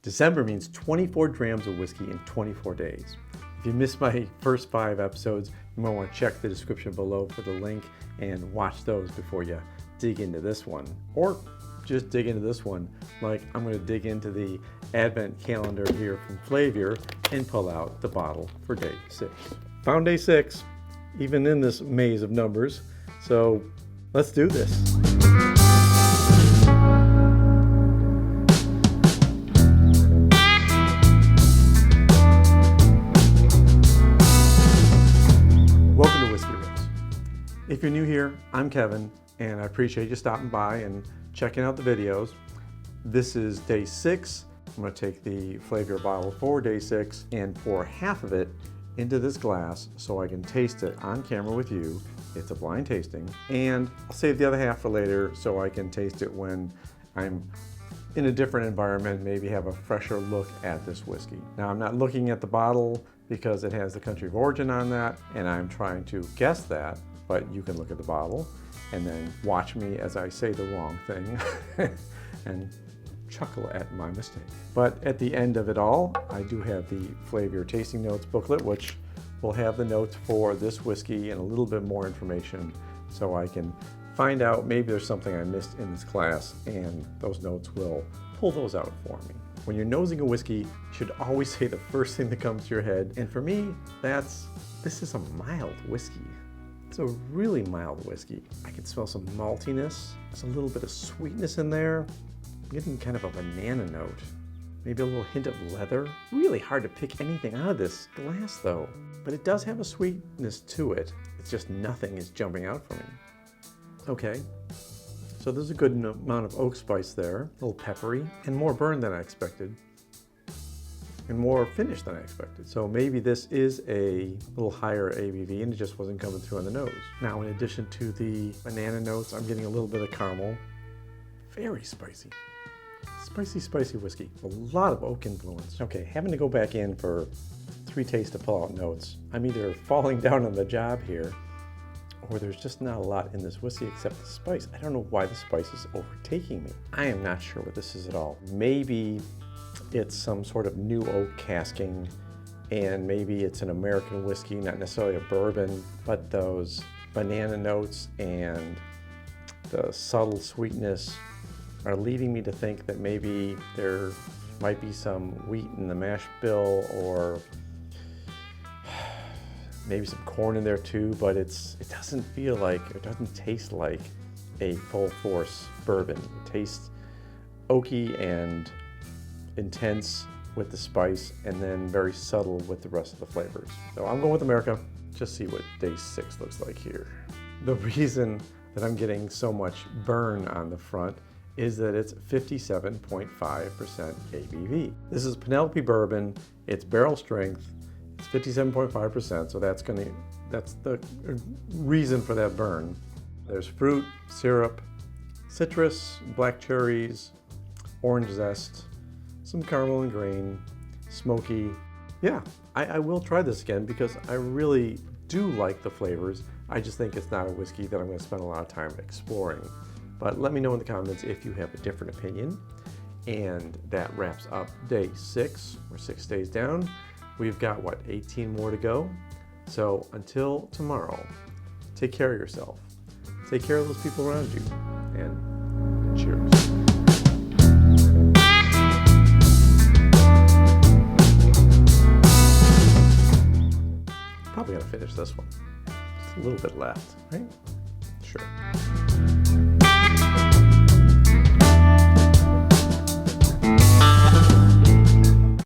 December means 24 drams of whiskey in 24 days. If you missed my first 5 episodes, you might want to check the description below for the link and watch those before you dig into this one. Or just dig into this one like I'm going to dig into the Advent Calendar here from Flaviar and pull out the bottle for day 6. Found day 6, even in this maze of numbers. So let's do this. Welcome to Whisky Riffs. If you're new here, I'm Kevin, and I appreciate you stopping by and checking out the videos. This is day 6. I'm going to take the Flaviar bottle for day 6 and pour half of it into this glass so I can taste it on camera with you. It's a blind tasting, and I'll save the other half for later so I can taste it when I'm in a different environment, maybe have a fresher look at this whiskey. Now, I'm not looking at the bottle because it has the country of origin on that, and I'm trying to guess that, but you can look at the bottle and then watch me as I say the wrong thing and chuckle at my mistake. But at the end of it all, I do have the Flaviar Tasting Notes booklet, which will have the notes for this whiskey and a little bit more information so I can find out maybe there's something I missed in this class, and those notes will pull those out for me. When you're nosing a whiskey, you should always say the first thing that comes to your head, and for me, this is a mild whiskey. It's a really mild whiskey. I can smell some maltiness. There's a little bit of sweetness in there. I'm getting kind of a banana note. Maybe a little hint of leather. Really hard to pick anything out of this glass though. But it does have a sweetness to it. It's just nothing is jumping out for me. Okay, so there's a good amount of oak spice there. A little peppery and more burn than I expected. And more finish than I expected. So maybe this is a little higher ABV and it just wasn't coming through on the nose. Now, in addition to the banana notes, I'm getting a little bit of caramel. Very spicy. Spicy whiskey. A lot of oak influence. Okay, having to go back in for 3 tastes to pull out notes. I'm either falling down on the job here, or there's just not a lot in this whiskey except the spice. I don't know why the spice is overtaking me. I am not sure what this is at all. Maybe it's some sort of new oak casking, and maybe it's an American whiskey, not necessarily a bourbon, but those banana notes and the subtle sweetness are leading me to think that maybe there might be some wheat in the mash bill, or maybe some corn in there too, but it doesn't feel like, it doesn't taste like a full force bourbon. It tastes oaky and intense with the spice, and then very subtle with the rest of the flavors. So I'm going with America. Just see what day 6 looks like here. The reason that I'm getting so much burn on the front is that it's 57.5% ABV. This is Penelope bourbon. It's barrel strength. It's 57.5%, so that's the reason for that burn. There's fruit, syrup, citrus, black cherries, orange zest, some caramel and grain, smoky. Yeah, I will try this again because I really do like the flavors. I just think it's not a whiskey that I'm going to spend a lot of time exploring. But let me know in the comments if you have a different opinion. And that wraps up day 6. We're 6 days down. We've got, 18 more to go? So until tomorrow, take care of yourself. Take care of those people around you. And cheers. Probably gotta finish this one. Just a little bit left, right? Sure.